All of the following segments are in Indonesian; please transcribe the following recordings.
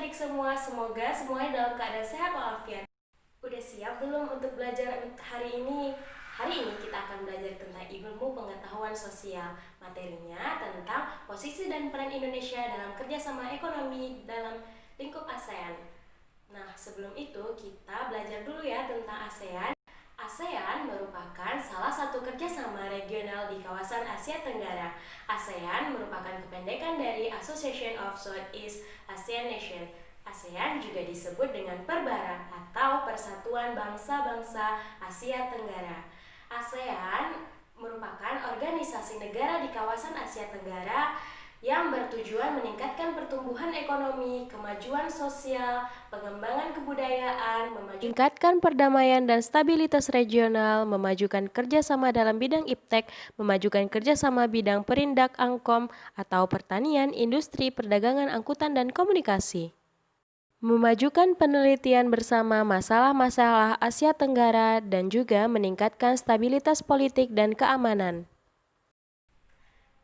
adik-adik semua, semoga semuanya dalam keadaan sehat walafiat. Udah siap belum untuk belajar hari ini? Hari ini kita akan belajar tentang ilmu pengetahuan sosial. Materinya tentang posisi dan peran Indonesia dalam kerjasama ekonomi dalam lingkup ASEAN. Nah, sebelum itu kita belajar dulu ya tentang ASEAN. ASEAN merupakan salah satu kerjasama regional di kawasan Asia Tenggara. ASEAN merupakan kependekan dari Association of Southeast Asian Nations. ASEAN juga disebut dengan Perbara atau Persatuan Bangsa-Bangsa Asia Tenggara. ASEAN merupakan organisasi negara di kawasan Asia Tenggara yang bertujuan meningkatkan pertumbuhan ekonomi, kemajuan sosial, pengembangan kebudayaan, meningkatkan perdamaian dan stabilitas regional, memajukan kerjasama dalam bidang iptek, memajukan kerjasama bidang perindak angkom atau pertanian, industri, perdagangan, angkutan, dan komunikasi. Memajukan penelitian bersama masalah-masalah Asia Tenggara dan juga meningkatkan stabilitas politik dan keamanan.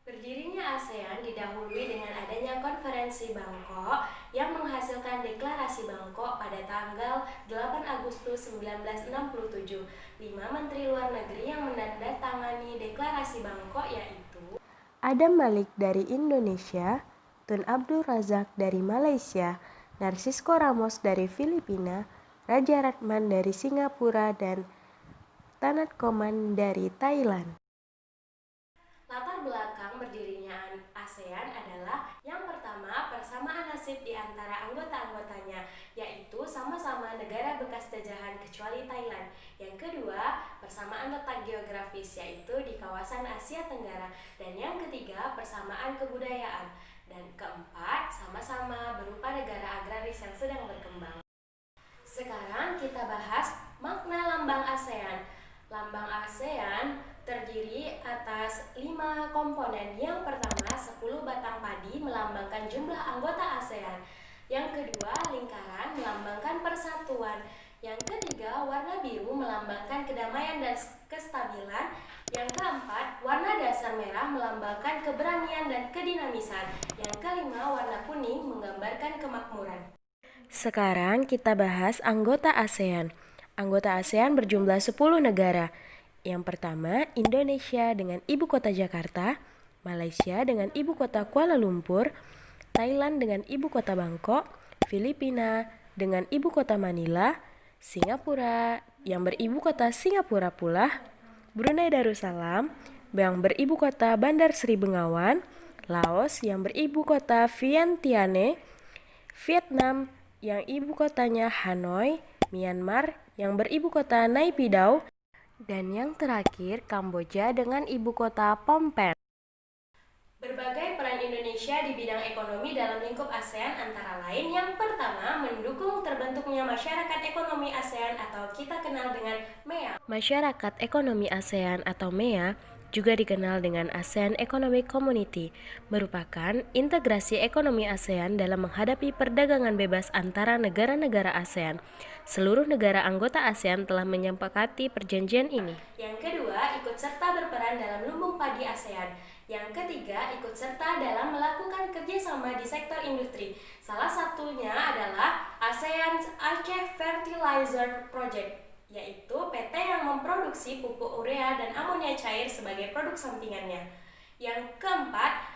Berdirinya ASEAN didahului dengan adanya Konferensi Bangkok yang menghasilkan Deklarasi Bangkok pada tanggal 8 Agustus 1967. 5 Menteri Luar Negeri yang menandatangani Deklarasi Bangkok yaitu Adam Malik dari Indonesia, Tun Abdul Razak dari Malaysia, Narcisco Ramos dari Filipina, Raja Ratman dari Singapura, dan Tanat Koman dari Thailand. Latar belakang berdirinya ASEAN adalah yang pertama, persamaan nasib di antara anggota-anggotanya, yaitu sama-sama negara bekas jajahan kecuali Thailand. Yang kedua, persamaan letak geografis, yaitu di kawasan Asia Tenggara. Dan yang ketiga, persamaan kebudayaan. Dan keempat, sama-sama berupa negara agraris yang sedang berkembang. Sekarang kita bahas makna lambang ASEAN. Lambang ASEAN terdiri atas 5 komponen. Yang pertama, 10 batang padi melambangkan jumlah anggota ASEAN. Yang kedua, lingkaran melambangkan persatuan. Yang ketiga, warna biru melambangkan kedamaian dan kestabilan. Yang keempat, warna dasar merah melambangkan keberanian dan kedinamisan. Yang kelima, warna kuning menggambarkan kemakmuran. Sekarang kita bahas anggota ASEAN. Anggota ASEAN berjumlah 10 negara. Yang pertama, Indonesia dengan ibu kota Jakarta, Malaysia dengan ibu kota Kuala Lumpur, Thailand dengan ibu kota Bangkok, Filipina dengan ibu kota Manila, Singapura yang beribu kota Singapura pula, Brunei Darussalam yang beribu kota Bandar Sri Begawan, Laos yang beribu kota Vientiane, Vietnam yang ibu kotanya Hanoi, Myanmar yang beribu kota Naypyidaw, dan yang terakhir Kamboja dengan ibu kota Phnom Penh. Berbagai peran Indonesia di bidang ekonomi dalam lingkup ASEAN antara lain yang pertama, mendukung terbentuknya Masyarakat Ekonomi ASEAN atau kita kenal dengan MEA. Masyarakat Ekonomi ASEAN atau MEA juga dikenal dengan ASEAN Economic Community, merupakan integrasi ekonomi ASEAN dalam menghadapi perdagangan bebas antara negara-negara ASEAN. Seluruh negara anggota ASEAN telah menyepakati perjanjian ini. Yang kedua, ikut serta berperan dalam lumbung padi ASEAN. Yang ketiga, ikut serta dalam melakukan kerjasama di sektor industri. Salah satunya adalah ASEAN Aceh Fertilizer Project, yaitu PT yang memproduksi pupuk urea dan amonia cair sebagai produk sampingannya. Yang keempat,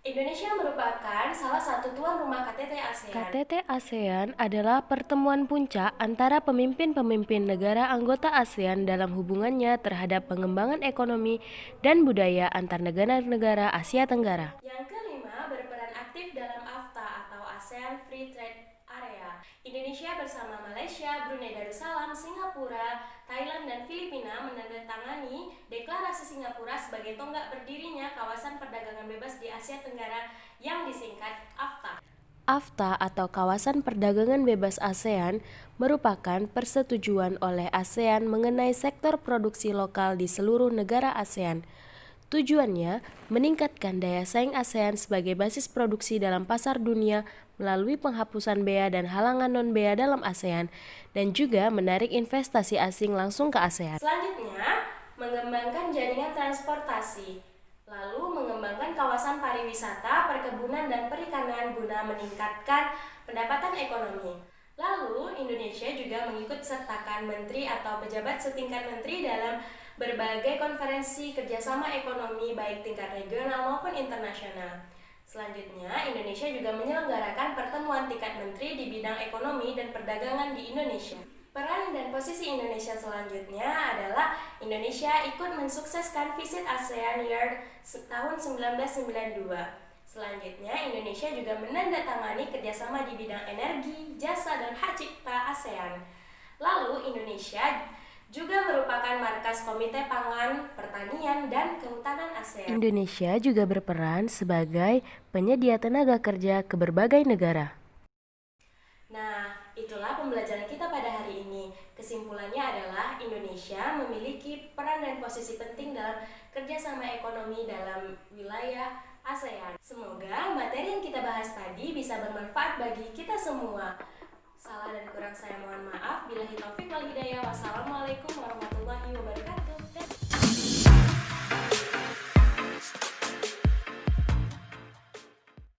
Indonesia merupakan salah satu tuan rumah KTT ASEAN. KTT ASEAN adalah pertemuan puncak antara pemimpin-pemimpin negara anggota ASEAN dalam hubungannya terhadap pengembangan ekonomi dan budaya antar negara-negara Asia Tenggara. Yang kelima, berperan aktif dalam AFTA atau ASEAN Free Trade Area. Indonesia bersama Malaysia, Brunei Darussalam, Singapura, Thailand, dan Filipina menandatangani Deklarasi Singapura sebagai tonggak berdirinya kawasan perdagangan bebas di Asia Tenggara yang disingkat AFTA. AFTA atau Kawasan Perdagangan Bebas ASEAN merupakan persetujuan oleh ASEAN mengenai sektor produksi lokal di seluruh negara ASEAN. Tujuannya meningkatkan daya saing ASEAN sebagai basis produksi dalam pasar dunia melalui penghapusan bea dan halangan non-bea dalam ASEAN, dan juga menarik investasi asing langsung ke ASEAN. Selanjutnya, mengembangkan jaringan transportasi. Lalu mengembangkan kawasan pariwisata, perkebunan, dan perikanan guna meningkatkan pendapatan ekonomi. Lalu, Indonesia juga mengikut sertakan menteri atau pejabat setingkat menteri dalam berbagai konferensi kerjasama ekonomi baik tingkat regional maupun internasional. Selanjutnya, Indonesia juga menyelenggarakan pertemuan tingkat menteri di bidang ekonomi dan perdagangan di Indonesia. Peran dan posisi Indonesia selanjutnya adalah Indonesia ikut mensukseskan visit ASEAN Year tahun 1992. Selanjutnya, Indonesia juga menandatangani kerjasama di bidang energi, jasa, dan hak cipta ASEAN. Lalu, Indonesia juga merupakan markas Komite Pangan, Pertanian, dan Kehutanan ASEAN. Indonesia juga berperan sebagai penyedia tenaga kerja ke berbagai negara. Nah, itulah pembelajaran kita pada hari ini. Kesimpulannya adalah Indonesia memiliki peran dan posisi penting dalam kerjasama ekonomi dalam wilayah ASEAN. Semoga materi yang kita bahas tadi bisa bermanfaat bagi kita semua. Salah dan kurang saya mohon maaf. Billahi taufik wal hidayah. Wassalamualaikum warahmatullahi wabarakatuh.